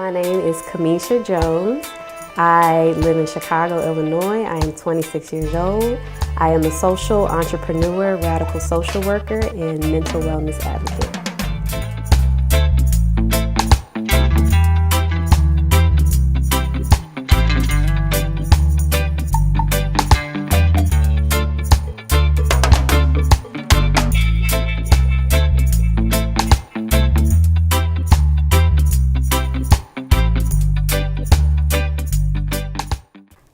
My name is Camesha Jones. I live in Chicago, Illinois. I am 26 years old. I am a social entrepreneur, radical social worker, and mental wellness advocate.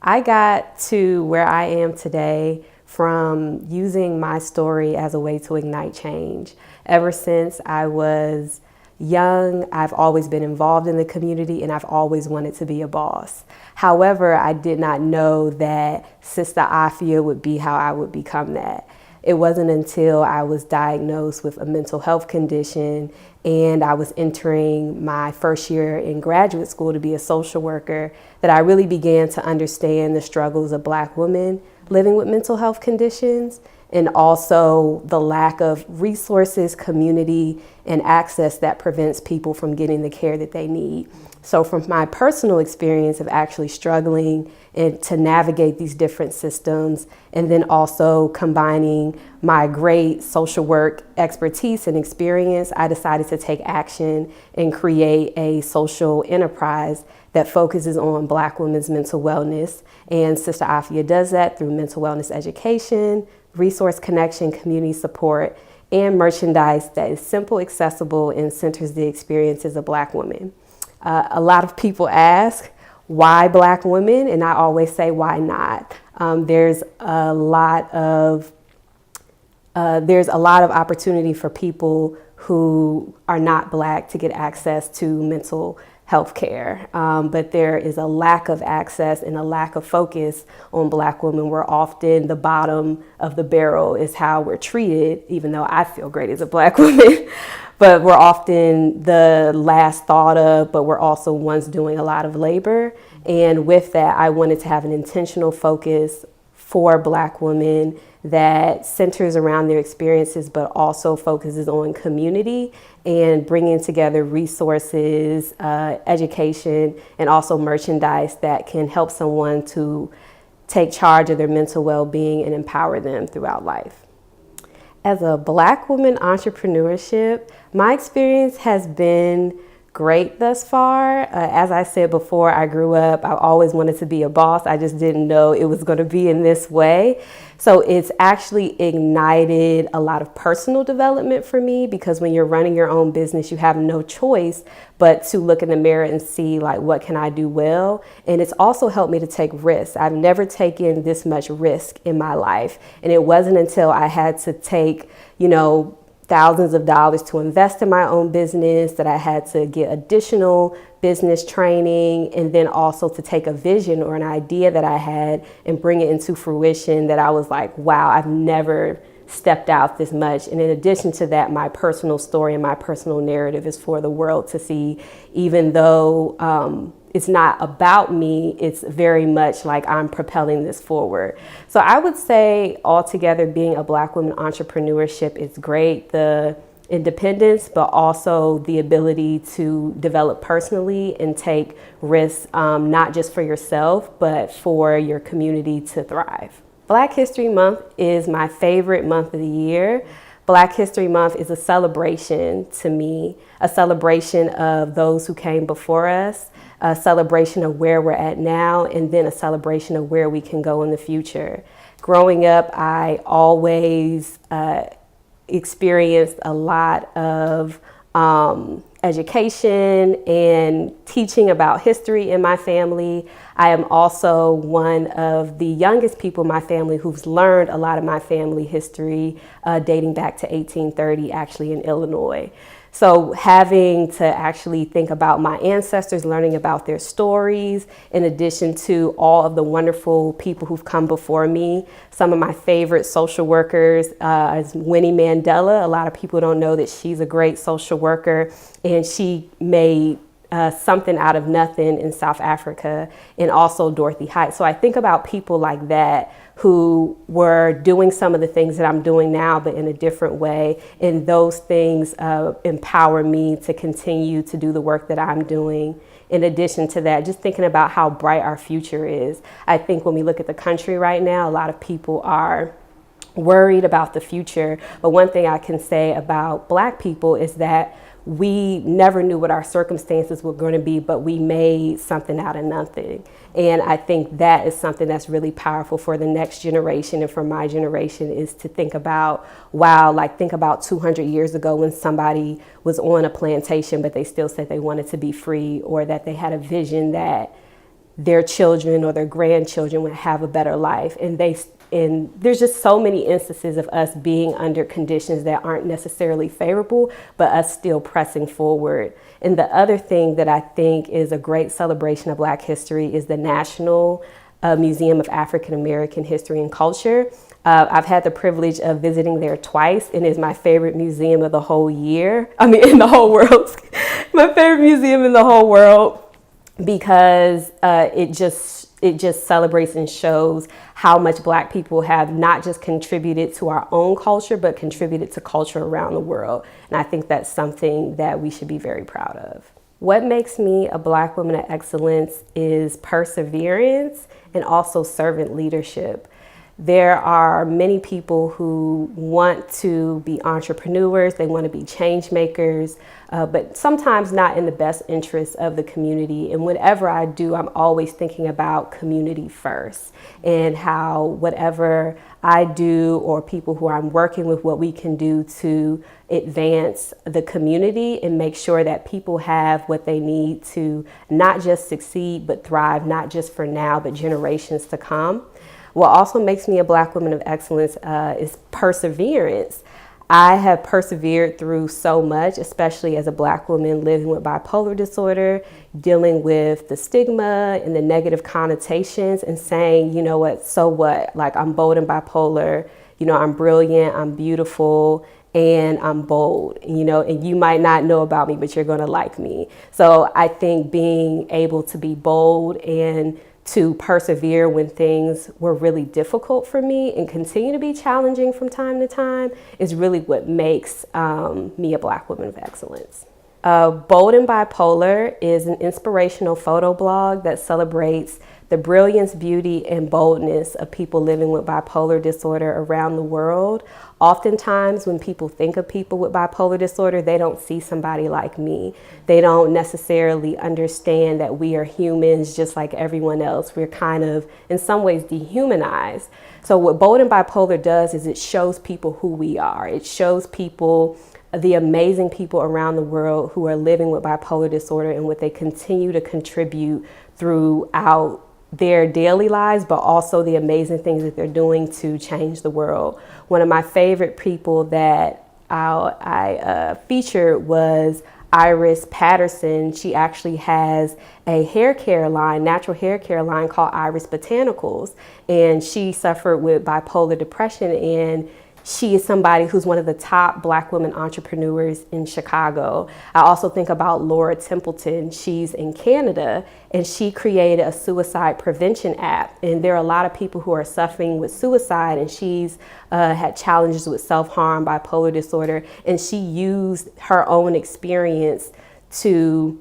I got to where I am today from using my story as a way to ignite change. Ever since I was young, I've always been involved in the community and I've always wanted to be a boss. However, I did not know that Sista Afya would be how I would become that. It wasn't until I was diagnosed with a mental health condition and I was entering my first year in graduate school to be a social worker that I really began to understand the struggles of Black women living with mental health conditions, and also the lack of resources, community, and access that prevents people from getting the care that they need. So from my personal experience of actually struggling and to navigate these different systems, and then also combining my great social work expertise and experience, I decided to take action and create a social enterprise that focuses on Black women's mental wellness. And Sista Afya does that through mental wellness education, resource connection, community support, and merchandise that is simple, accessible, and centers the experiences of Black women. A lot of people ask, why Black women? And I always say, why not? There's a lot of opportunity for people who are not Black to get access to mental health care. But there is a lack of access and a lack of focus on Black women. We're often the bottom of the barrel is how we're treated, even though I feel great as a Black woman. But we're often the last thought of, but we're also ones doing a lot of labor. And with that, I wanted to have an intentional focus for Black women that centers around their experiences, but also focuses on community and bringing together resources, education, and also merchandise that can help someone to take charge of their mental well-being and empower them throughout life. As a Black woman entrepreneurship, my experience has been great thus far. As I said before, I grew up, I always wanted to be a boss. I just didn't know it was going to be in this way. So it's actually ignited a lot of personal development for me, because when you're running your own business, you have no choice but to look in the mirror and see, like, what can I do well? And it's also helped me to take risks. I've never taken this much risk in my life. And it wasn't until I had to take, thousands of dollars to invest in my own business that I had to get additional business training, and then also to take a vision or an idea that I had and bring it into fruition, that I was like, wow, I've never stepped out this much. And in addition to that, my personal story and my personal narrative is for the world to see, even though it's not about me, it's very much like I'm propelling this forward. So I would say altogether, being a Black woman entrepreneurship is great. The independence, but also the ability to develop personally and take risks, not just for yourself, but for your community to thrive. Black History Month is my favorite month of the year. Black History Month is a celebration to me, a celebration of those who came before us, a celebration of where we're at now, and then a celebration of where we can go in the future. Growing up, I always experienced a lot of education and teaching about history in my family. I am also one of the youngest people in my family who's learned a lot of my family history dating back to 1830, actually in Illinois. So having to actually think about my ancestors, learning about their stories, in addition to all of the wonderful people who've come before me. Some of my favorite social workers is Winnie Mandela. A lot of people don't know that she's a great social worker, and she made Something Out of Nothing in South Africa, and also Dorothy Heights. So I think about people like that who were doing some of the things that I'm doing now, but in a different way. And those things empower me to continue to do the work that I'm doing. In addition to that, just thinking about how bright our future is. I think when we look at the country right now, a lot of people are worried about the future. But one thing I can say about Black people is that we never knew what our circumstances were going to be, but we made something out of nothing. And I think that is something that's really powerful for the next generation and for my generation, is to think about, wow, like think about 200 years ago when somebody was on a plantation, but they still said they wanted to be free, or that they had a vision that their children or their grandchildren would have a better life. And there's just so many instances of us being under conditions that aren't necessarily favorable, but us still pressing forward. And the other thing that I think is a great celebration of Black history is the National Museum of African American History and Culture. I've had the privilege of visiting there twice, and it's my favorite museum of the whole year. I mean, in the whole world. My favorite museum in the whole world, because it just celebrates and shows how much Black people have not just contributed to our own culture, but contributed to culture around the world. And I think that's something that we should be very proud of. What makes me a Black woman of excellence is perseverance and also servant leadership. There are many people who want to be entrepreneurs, they want to be change makers, but sometimes not in the best interest of the community. And whatever I do, I'm always thinking about community first, and how whatever I do or people who I'm working with, what we can do to advance the community and make sure that people have what they need to not just succeed, but thrive, not just for now, but generations to come. What also makes me a Black woman of excellence is perseverance. I have persevered through so much, especially as a Black woman living with bipolar disorder, dealing with the stigma and the negative connotations, and saying, you know what, so what? Like, I'm bold and bipolar, you know, I'm brilliant, I'm beautiful, and I'm bold, you know, and you might not know about me, but you're gonna like me. So I think being able to be bold and to persevere when things were really difficult for me and continue to be challenging from time to time is really what makes me a Black woman of excellence. Bold and Bipolar is an inspirational photo blog that celebrates the brilliance, beauty, and boldness of people living with bipolar disorder around the world. Oftentimes, when people think of people with bipolar disorder, they don't see somebody like me. They don't necessarily understand that we are humans just like everyone else. We're kind of, in some ways, dehumanized. So what Bold and Bipolar does is it shows people who we are. It shows people, the amazing people around the world who are living with bipolar disorder, and what they continue to contribute throughout their daily lives, but also the amazing things that they're doing to change the world. One of my favorite people that I featured was Iris Patterson. She actually has a hair care line, natural hair care line called Iris Botanicals, and she suffered with bipolar depression, and she is somebody who's one of the top Black women entrepreneurs in Chicago. I also think about Laura Templeton. She's in Canada, and she created a suicide prevention app. And there are a lot of people who are suffering with suicide, and she's had challenges with self-harm, bipolar disorder, and she used her own experience to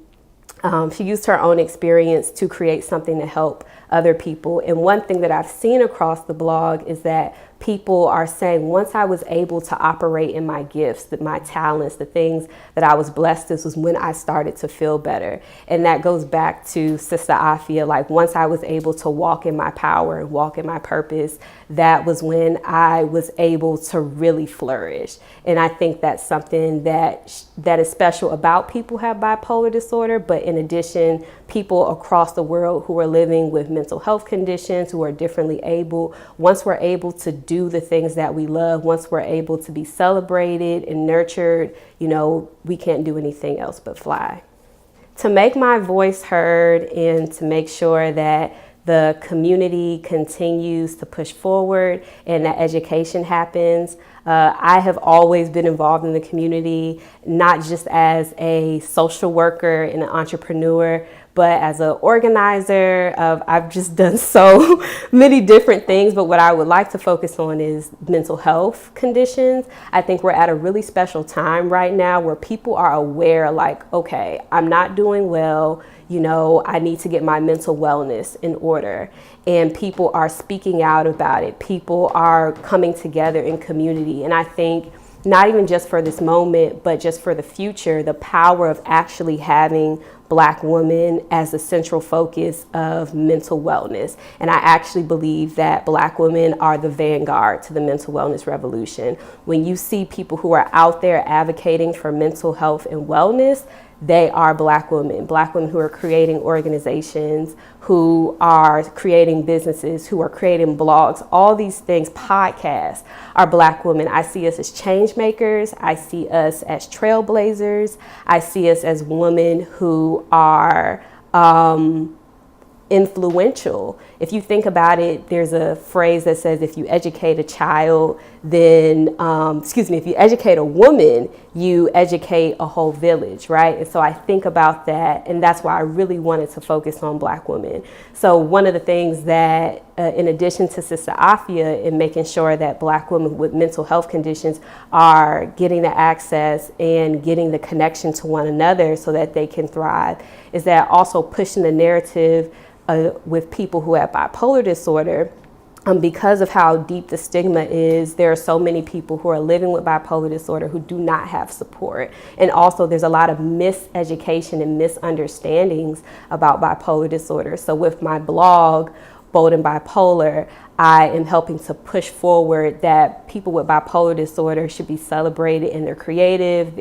create something to help other people. And one thing that I've seen across the blog is that people are saying, once I was able to operate in my gifts, my talents, the things that I was blessed, this was when I started to feel better. And that goes back to Sista Afya. Like, once I was able to walk in my power and walk in my purpose, that was when I was able to really flourish. And I think that's something that is special about people who have bipolar disorder. But in addition, people across the world who are living with mental health conditions, who are differently able, once we're able to do the things that we love, once we're able to be celebrated and nurtured, you know, we can't do anything else but fly. To make my voice heard and to make sure that the community continues to push forward and that education happens, I have always been involved in the community, not just as a social worker and an entrepreneur, but as an organizer. I've just done so many different things, but what I would like to focus on is mental health conditions. I think we're at a really special time right now where people are aware, like, okay, I'm not doing well, I need to get my mental wellness in order. And people are speaking out about it. People are coming together in community. And I think not even just for this moment, but just for the future, the power of actually having Black women as the central focus of mental wellness. And I actually believe that Black women are the vanguard to the mental wellness revolution. When you see people who are out there advocating for mental health and wellness, they are Black women who are creating organizations, who are creating businesses, who are creating blogs, all these things, podcasts, are Black women. I see us as change makers. I see us as trailblazers. I see us as women who are influential. If you think about it, there's a phrase that says if you educate a child, then, if you educate a woman, you educate a whole village, right? And so I think about that, and that's why I really wanted to focus on Black women. So one of the things that, in addition to Sista Afya, in making sure that Black women with mental health conditions are getting the access and getting the connection to one another so that they can thrive, is that also pushing the narrative with people who have bipolar disorder. Because of how deep the stigma is, there are so many people who are living with bipolar disorder who do not have support. And also there's a lot of miseducation and misunderstandings about bipolar disorder. So with my blog, Bold and Bipolar, I am helping to push forward that people with bipolar disorder should be celebrated, and they're creative,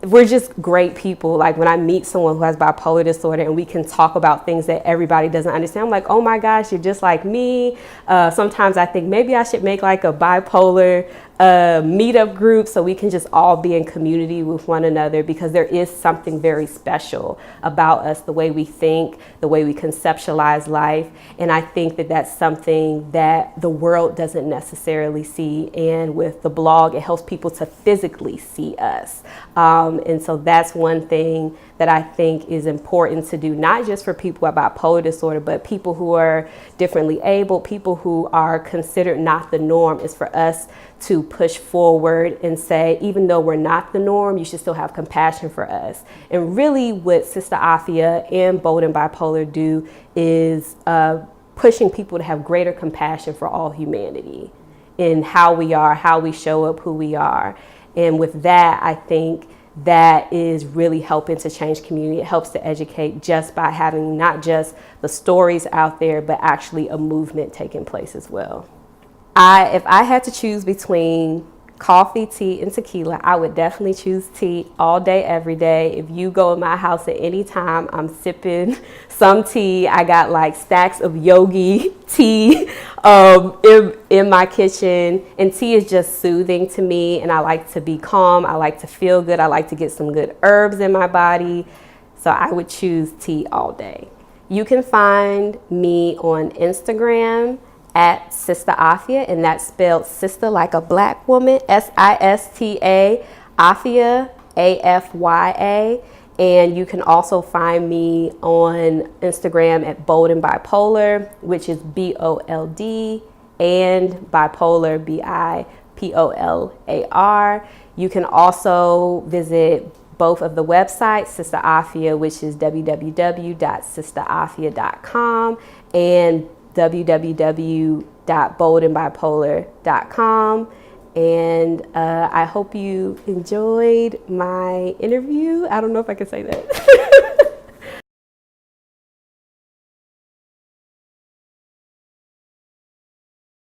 we're just great people. Like when I meet someone who has bipolar disorder and we can talk about things that everybody doesn't understand, I'm like, oh my gosh, you're just like me. Sometimes I think maybe I should make like a bipolar meetup group so we can just all be in community with one another, because there is something very special about us, the way we think, the way we conceptualize life. And I think that that's something that the world doesn't necessarily see. And with the blog, it helps people to physically see us. And so that's one thing that I think is important to do, not just for people with bipolar disorder, but people who are differently abled, people who are considered not the norm, is for us to push forward and say, even though we're not the norm, you should still have compassion for us. And really what Sista Afya and Bold and Bipolar do is pushing people to have greater compassion for all humanity in how we are, how we show up, who we are. And with that, I think that is really helping to change community. It helps to educate just by having not just the stories out there, but actually a movement taking place as well. If I had to choose between coffee, tea, and tequila, I would definitely choose tea all day, every day. If you go in my house at any time, I'm sipping some tea. I got like stacks of yogi tea in my kitchen, and tea is just soothing to me, and I like to be calm. I like to feel good. I like to get some good herbs in my body. So I would choose tea all day. You can find me on Instagram at Sista Afya, and that's spelled sister like a Black woman, Sista, Afya, Afya. And you can also find me on Instagram at Bold and Bipolar, which is BOLD, and Bipolar, BIPOLAR. You can also visit both of the websites, Sista Afya, which is www.sistaafya.com, and www.boldandbipolar.com. And I hope you enjoyed my interview. I don't know if I can say that.